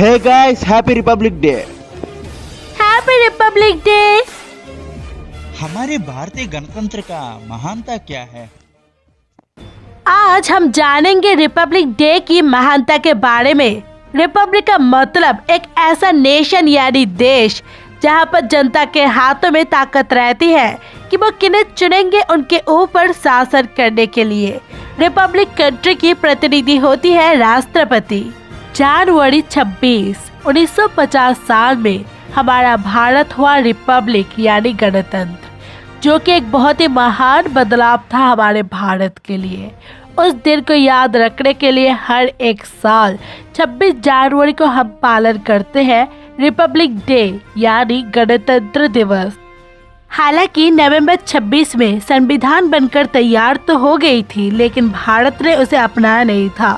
Hey guys, Happy Republic Day! Happy Republic day. हमारे भारतीय गणतंत्र का महानता क्या है? आज हम जानेंगे रिपब्लिक डे की महानता के बारे में। रिपब्लिक का मतलब एक ऐसा नेशन यानी देश जहां पर जनता के हाथों में ताकत रहती है कि वो किन्हें चुनेंगे उनके ऊपर शासन करने के लिए। रिपब्लिक कंट्री की प्रतिनिधि होती है राष्ट्रपति। जनवरी 26, 1950 साल में हमारा भारत हुआ रिपब्लिक यानी गणतंत्र, जो कि एक बहुत ही महान बदलाव था हमारे भारत के लिए। उस दिन को याद रखने के लिए हर एक साल 26 जनवरी को हम पालन करते हैं रिपब्लिक डे यानी गणतंत्र दिवस। हालांकि नवंबर 26 में संविधान बनकर तैयार तो हो गई थी, लेकिन भारत ने उसे अपनाया नहीं था।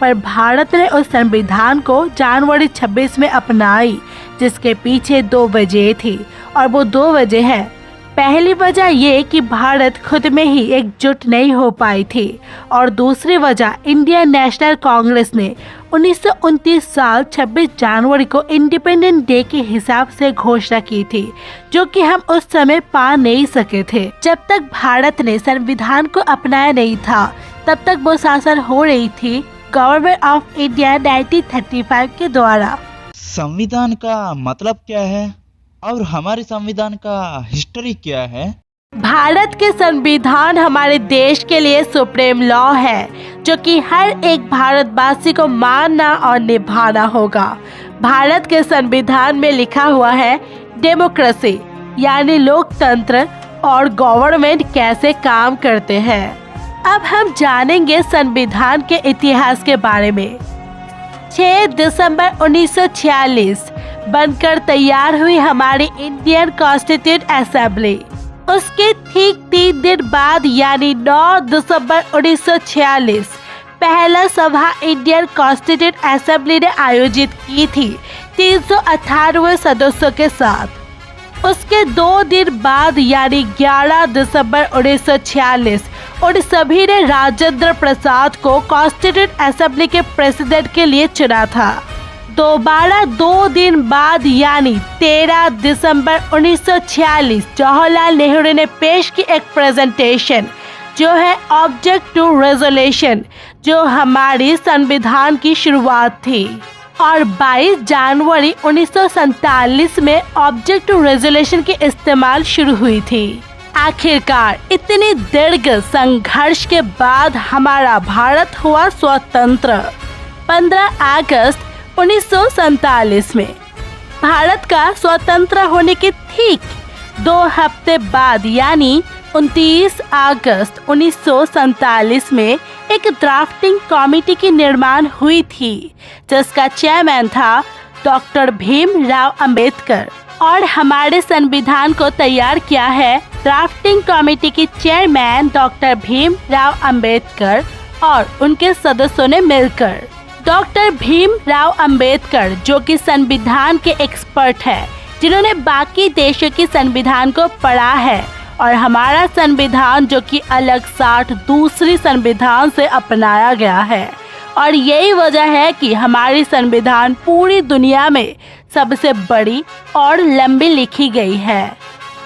पर भारत ने उस संविधान को जनवरी 26 में अपनाई, जिसके पीछे 2 वजह थी, और वो 2 वजह है। पहली वजह ये कि भारत खुद में ही एकजुट नहीं हो पाई थी, और दूसरी वजह इंडियन नेशनल कांग्रेस ने 1929 साल 26 जनवरी को इंडिपेंडेंट डे के हिसाब से घोषणा की थी, जो कि हम उस समय पा नहीं सके थे। जब तक भारत ने संविधान को अपनाया नहीं था, तब तक वो शासन हो रही थी गवर्नमेंट ऑफ इंडिया 1935 के द्वारा। संविधान का मतलब क्या है और हमारे संविधान का हिस्ट्री क्या है? भारत के संविधान हमारे देश के लिए सुप्रीम लॉ है, जो कि हर एक भारतवासी को मानना और निभाना होगा। भारत के संविधान में लिखा हुआ है डेमोक्रेसी यानी लोकतंत्र और गवर्नमेंट कैसे काम करते हैं। अब हम जानेंगे संविधान के इतिहास के बारे में। 6 दिसंबर 1946 बनकर तैयार हुई हमारी इंडियन कॉन्स्टिट्यूट असेंबली। उसके ठीक 3 दिन बाद यानी 9 दिसंबर 1946 पहला सभा इंडियन कॉन्स्टिट्यूट असेंबली ने आयोजित की थी 398 सदस्यों के साथ। उसके 2 दिन बाद यानी 11 दिसंबर 1946 उन सभी ने राजेंद्र प्रसाद को कॉन्स्टिट्यूट असेंबली के प्रेसिडेंट के लिए चुना था। दोबारा 2 दिन बाद यानी 13 दिसंबर 1946 जवाहरलाल नेहरू ने पेश की एक प्रेजेंटेशन, जो है ऑब्जेक्ट टू रेजोल्यूशन, जो हमारी संविधान की शुरुआत थी। और 22 जनवरी 1947 में ऑब्जेक्ट टू रेजोल्यूशन की इस्तेमाल शुरू हुई थी। आखिरकार इतनी दीर्घ संघर्ष के बाद हमारा भारत हुआ स्वतंत्र। 15 अगस्त 1947 में भारत का स्वतंत्र होने के ठीक 2 हफ्ते बाद यानी 29 अगस्त 1947 में एक ड्राफ्टिंग कमेटी की निर्माण हुई थी, जिसका चेयरमैन था डॉक्टर भीमराव अंबेडकर। और हमारे संविधान को तैयार किया है ड्राफ्टिंग कमेटी के चेयरमैन डॉक्टर भीमराव अंबेडकर और उनके सदस्यों ने मिलकर। डॉक्टर भीमराव अंबेडकर, जो कि संविधान के एक्सपर्ट है, जिन्होंने बाकी देशों की संविधान को पढ़ा है, और हमारा संविधान जो कि अलग साथ दूसरी संविधान से अपनाया गया है। और यही वजह है कि हमारी संविधान पूरी दुनिया में सबसे बड़ी और लंबी लिखी गई है।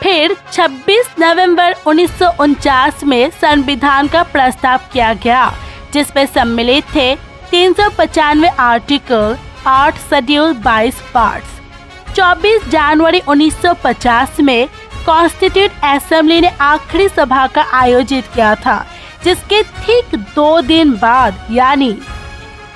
फिर 26 नवंबर 1949 में संविधान का प्रस्ताव किया गया, जिसमें सम्मिलित थे 395 आर्टिकल, 8 शेड्यूल, 22 पार्ट्स। 24 जनवरी 1950 में कॉन्स्टिट्यूट असेंबली ने आखिरी सभा का आयोजित किया था, जिसके ठीक 2 दिन बाद यानी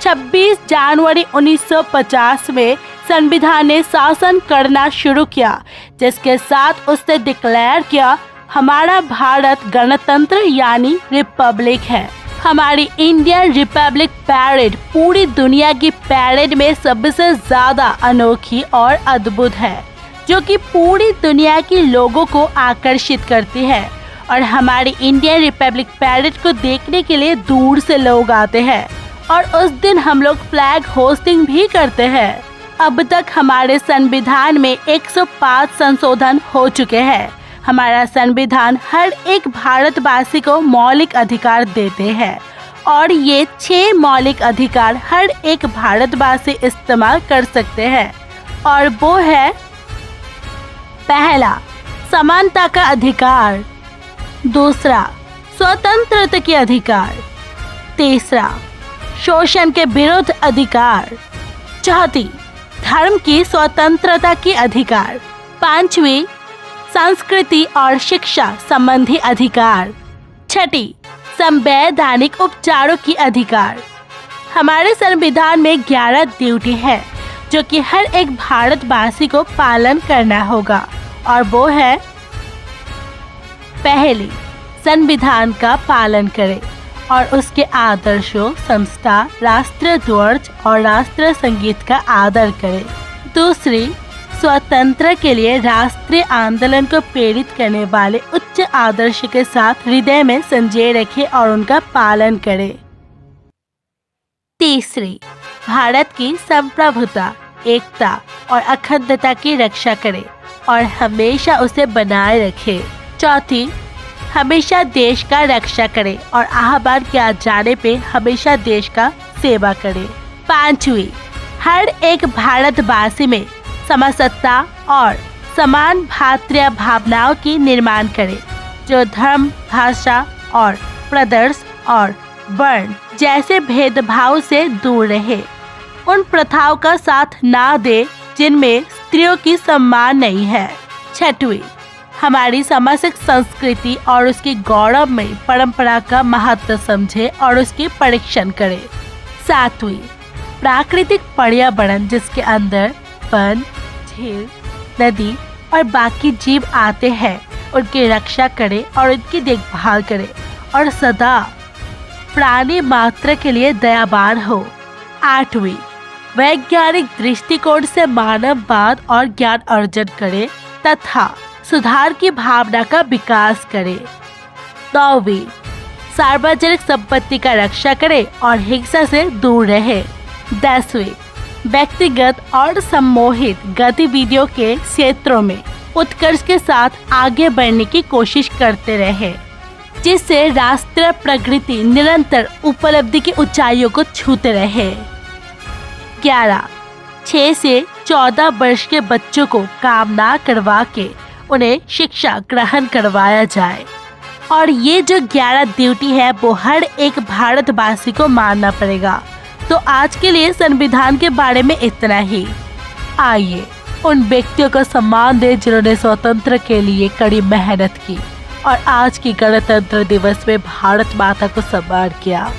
26 जनवरी 1950 में संविधान ने शासन करना शुरू किया, जिसके साथ उसने डिक्लेयर किया हमारा भारत गणतंत्र यानी रिपब्लिक है। हमारी इंडियन रिपब्लिक पैरेड पूरी दुनिया की पैरेड में सबसे ज़्यादा अनोखी और अद्भुत है, जो कि पूरी दुनिया के लोगों को आकर्षित करती है। और हमारी इंडियन रिपब्लिक पैरेड को देखने के लिए दूर से लोग आते हैं, और उस दिन हम लोग फ्लैग होस्टिंग भी करते हैं। अब तक हमारे संविधान में 105 संशोधन हो चुके हैं। हमारा संविधान हर एक भारतवासी को मौलिक अधिकार देते हैं और ये 6 मौलिक अधिकार हर एक भारतवासी इस्तेमाल कर सकते हैं। और वो है पहला, समानता का अधिकार। दूसरा, स्वतंत्रता के अधिकार। तीसरा, शोषण के विरुद्ध अधिकार। चौथी, धर्म की स्वतंत्रता की अधिकार। पांचवी, संस्कृति और शिक्षा संबंधी अधिकार। छठी, संवैधानिक उपचारों की अधिकार। हमारे संविधान में 11 ड्यूटी है जो कि हर एक भारतवासी को पालन करना होगा, और वो है पहली, संविधान का पालन करें और उसके आदर्शों, संस्था, राष्ट्रीय ध्वज और राष्ट्रीय संगीत का आदर करें। दूसरी, स्वतंत्र के लिए राष्ट्रीय आंदोलन को प्रेरित करने वाले उच्च आदर्श के साथ हृदय में संजोए रखें और उनका पालन करें। तीसरी, भारत की संप्रभुता, एकता और अखंडता की रक्षा करें और हमेशा उसे बनाए रखें। चौथी, हमेशा देश का रक्षा करें और आह्वान किया जाने पे हमेशा देश का सेवा करें। पांचवी, हर एक भारतवासी में समसत्ता और समान भातृ भावनाओं की निर्माण करें, जो धर्म, भाषा और प्रदर्श और वर्ण जैसे भेदभाव से दूर रहे। उन प्रथाओं का साथ ना दे जिनमें स्त्रियों की सम्मान नहीं है। छठवीं, हमारी सामाजिक संस्कृति और उसकी गौरवमयी परंपरा का महत्व समझे और उसकी परीक्षण करें। सातवीं, प्राकृतिक पर्यावरण जिसके अंदर वन, झील, नदी और बाकी जीव आते हैं, उनकी रक्षा करें और उनकी देखभाल करें और सदा प्राणी मात्र के लिए दयावान हो। आठवीं, वैज्ञानिक दृष्टिकोण से मानववाद और ज्ञान अर्जन करें तथा सुधार की भावना का विकास करें। नौवीं, सार्वजनिक संपत्ति का रक्षा करें और हिंसा से दूर रहे। 10वीं, व्यक्तिगत और सम्मोहित गतिविधियों के क्षेत्रों में उत्कर्ष के साथ आगे बढ़ने की कोशिश करते रहे, जिससे राष्ट्रीय प्रगति निरंतर उपलब्धि की ऊंचाइयों को छूते रहे। 11, 6 से 14 वर्ष के बच्चों को काम ना करवा के उन्हें शिक्षा ग्रहण करवाया जाए। और ये जो 11 ड्यूटी है वो हर एक भारतवासी को मानना पड़ेगा। तो आज के लिए संविधान के बारे में इतना ही। आइए उन व्यक्तियों को सम्मान दें जिन्होंने स्वतंत्र के लिए कड़ी मेहनत की और आज की गणतंत्र दिवस में भारत माता को सम्मान किया।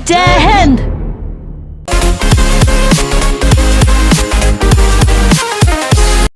जय